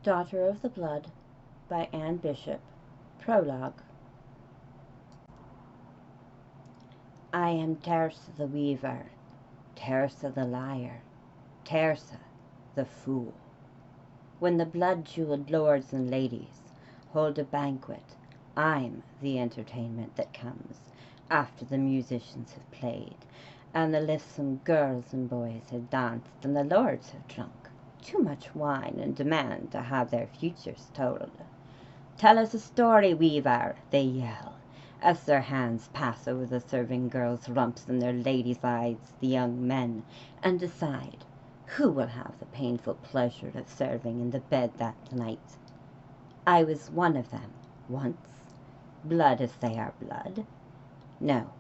Daughter of the Blood by Anne Bishop. Prologue. I am Tirsa the Weaver, Tirsa the Liar, Tirsa the Fool. When the blood-jeweled lords and ladies hold a banquet, I'm the entertainment that comes after the musicians have played, and the lissome girls and boys have danced, and the lords have drunk too much wine and demand to have their futures told. Tell us a story, Weaver, they yell, as their hands pass over the serving girls' rumps and their ladies' eyes, the young men, and decide who will have the painful pleasure of serving in the bed that night. I was one of them once, blood as they are blood. No,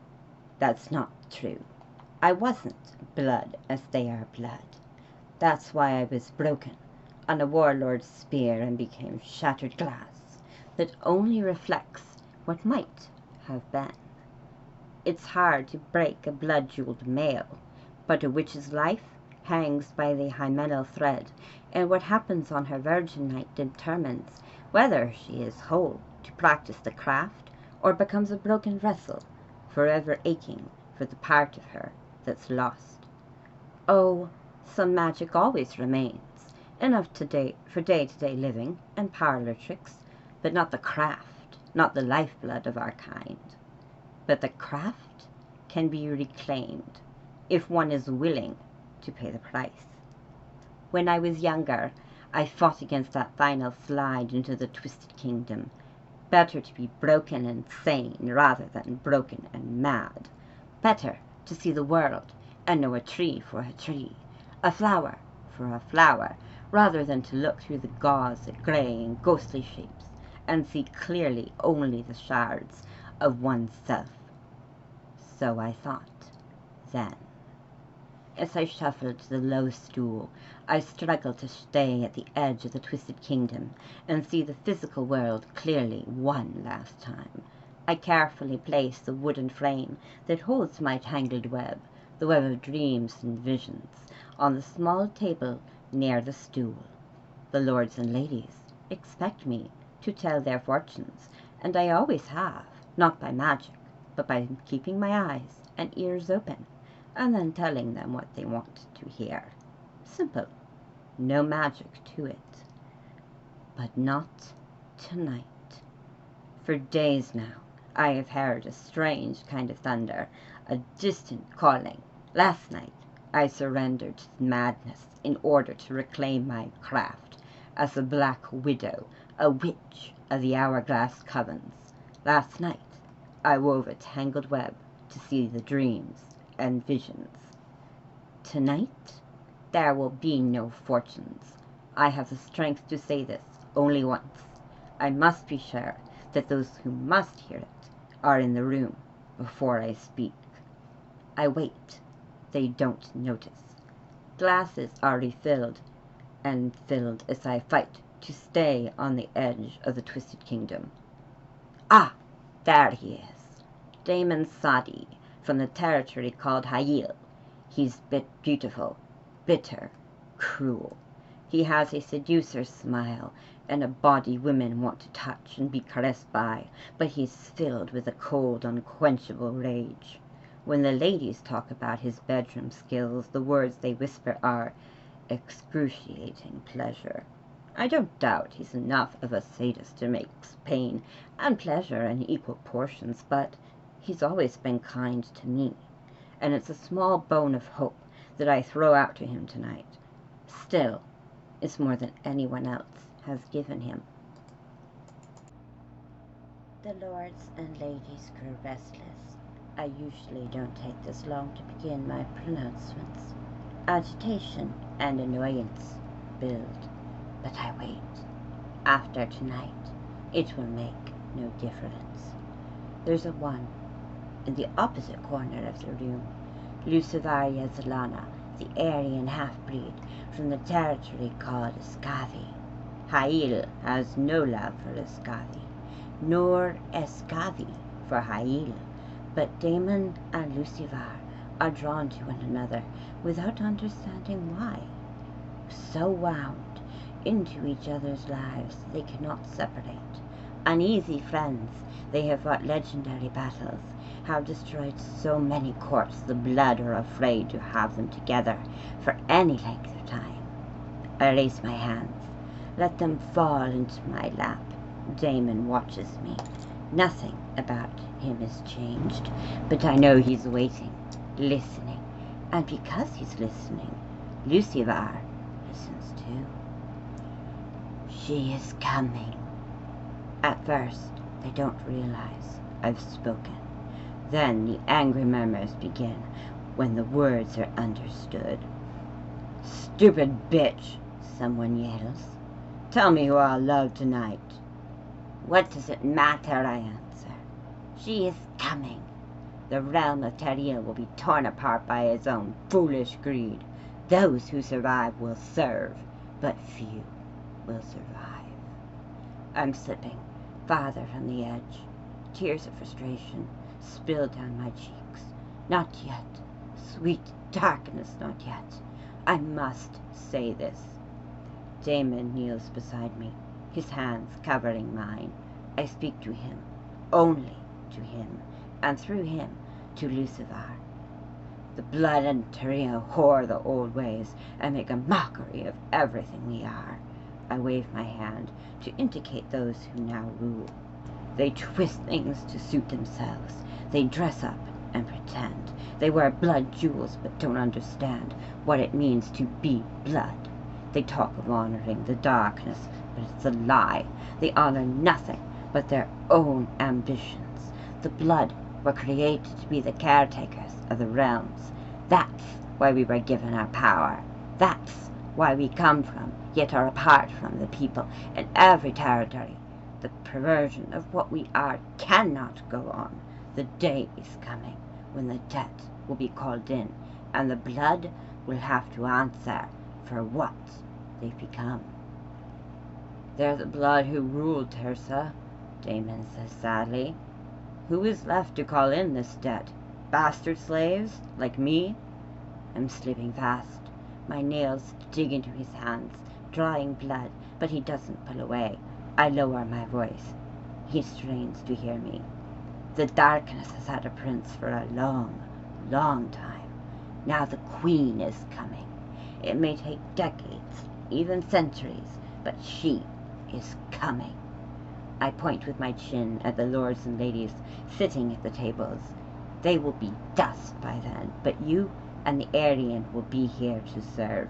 that's not true. I wasn't blood as they are blood. That's why I was broken on a warlord's spear and became shattered glass that only reflects what might have been. It's hard to break a blood-jeweled mail, but a witch's life hangs by the hymeneal thread, and what happens on her virgin night determines whether she is whole to practice the craft or becomes a broken vessel, forever aching for the part of her that's lost. Oh, some magic always remains, enough for day-to-day living and parlor tricks, but not the craft, not the lifeblood of our kind. But the craft can be reclaimed if one is willing to pay the price. When I was younger, I fought against that final slide into the twisted kingdom. Better to be broken and sane rather than broken and mad. Better to see the world and know a tree for a tree, a flower for a flower, rather than to look through the gauze at grey and ghostly shapes and see clearly only the shards of oneself. So I thought, then. As I shuffled to the low stool, I struggled to stay at the edge of the twisted kingdom and see the physical world clearly one last time. I carefully placed the wooden frame that holds my tangled web, the web of dreams and visions, on the small table near the stool. The lords and ladies expect me to tell their fortunes, and I always have, not by magic, but by keeping my eyes and ears open, and then telling them what they want to hear. Simple, no magic to it. But not tonight. For days now, I have heard a strange kind of thunder, a distant calling. Last night, I surrendered to madness in order to reclaim my craft as a black widow, a witch of the hourglass covens. Last night, I wove a tangled web to see the dreams and visions. Tonight, there will be no fortunes. I have the strength to say this only once. I must be sure that those who must hear it are in the room before I speak. I wait. They don't notice. Glasses are refilled and filled as I fight to stay on the edge of the twisted kingdom. Ah, there he is. Damon Sadi, from the territory called 𝘭𝘪. He's beautiful, bitter, cruel. He has a seducer's smile and a body women want to touch and be caressed by, but he's filled with a cold, unquenchable rage. When the ladies talk about his bedroom skills, the words they whisper are excruciating pleasure. I don't doubt he's enough of a sadist to make pain and pleasure in equal portions, but he's always been kind to me, and it's a small bone of hope that I throw out to him tonight. Still, it's more than anyone else has given him. The lords and ladies grew restless. I usually don't take this long to begin my pronouncements. Agitation and annoyance build, but I wait. After tonight, it will make no difference. There's a one in the opposite corner of the room, Lucivaria Zelana, the Aryan half-breed from the territory called Escavi. 𝘭𝘪 has no love for Escavi, nor Escavi for 𝘭𝘪, but Damon and Lucivar are drawn to one another without understanding why. So wound into each other's lives they cannot separate. Uneasy friends, they have fought legendary battles, have destroyed so many courts the blood are afraid to have them together for any length of time. I raise my hands, let them fall into my lap. Damon watches me. Nothing about him is changed, but I know he's waiting, listening, and because he's listening, Lucifer listens too. She is coming. At first, they don't realize I've spoken. Then the angry murmurs begin when the words are understood. Stupid bitch, someone yells. Tell me who I'll love tonight. What does it matter, I answer. She is coming. The realm of 𝘭𝘨 will be torn apart by his own foolish greed. Those who survive will serve, but few will survive. I'm slipping farther from the edge. Tears of frustration spill down my cheeks. Not yet. Sweet darkness, not yet. I must say this. Damon kneels beside me, his hands covering mine. I speak to him, only to him, and through him to Lucifer. The blood and 𝘭𝘨 whore the old ways and make a mockery of everything we are. I wave my hand to indicate those who now rule. They twist things to suit themselves. They dress up and pretend. They wear blood jewels but don't understand what it means to be blood. They talk of honoring the darkness, but it's a lie. They honor nothing but their own ambitions. The blood were created to be the caretakers of the realms. That's why we were given our power. That's why we come from, yet are apart from the people in every territory. The perversion of what we are cannot go on. The day is coming when the debt will be called in, and the blood will have to answer for what they've become. They're the blood who ruled 𝘭𝘨, Damon says sadly. Who is left to call in this debt? Bastard slaves like me? I'm slipping fast. My nails dig into his hands, drawing blood, but he doesn't pull away. I lower my voice. He strains to hear me. The darkness has had a prince for a long, long time. Now the queen is coming. It may take decades, even centuries, but she is coming. I point with my chin at the lords and ladies sitting at the tables. They will be dust by then, but you and the Aryan will be here to serve.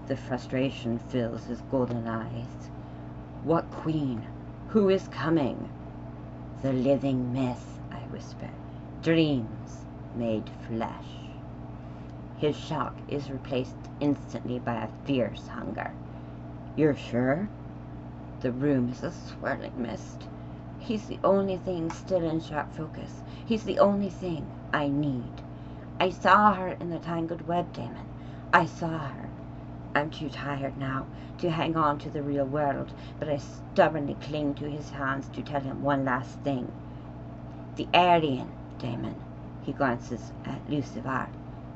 The frustration fills his golden eyes. What queen? Who is coming? The living myth, I whisper. Dreams made flesh. His shock is replaced instantly by a fierce hunger. You're sure? The room is a swirling mist. He's the only thing still in sharp focus. He's the only thing I need. I saw her in the tangled web, Damon. I saw her. I'm too tired now to hang on to the real world, but I stubbornly cling to his hands to tell him one last thing. The Aryan, Damon. He glances at Lucifer.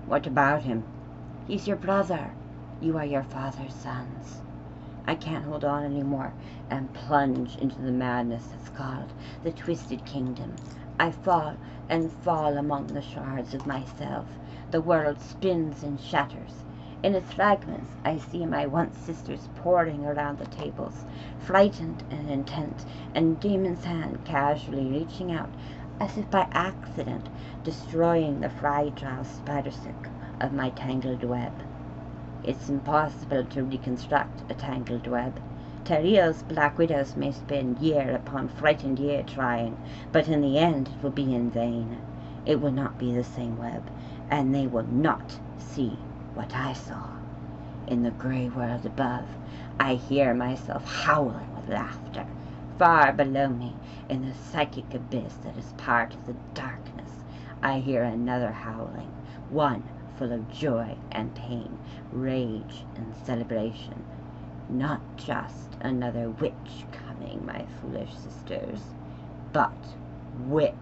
What about him? He's your brother. You are your father's sons. I can't hold on anymore and plunge into the madness that's called the Twisted Kingdom. I fall and fall among the shards of myself. The world spins and shatters. In its fragments, I see my once sisters poring around the tables, frightened and intent, and Damon's hand casually reaching out, as if by accident, destroying the fragile spider silk of my tangled web. It's impossible to reconstruct a tangled web. 𝘭𝘨's black widows may spend year upon frightened year trying, but in the end it will be in vain. It will not be the same web, and they will not see what I saw. In the grey world above, I hear myself howling with laughter. Far below me, in the psychic abyss that is part of the darkness, I hear another howling, one full of joy and pain, rage and celebration. Not just another witch coming, my foolish sisters, but witch.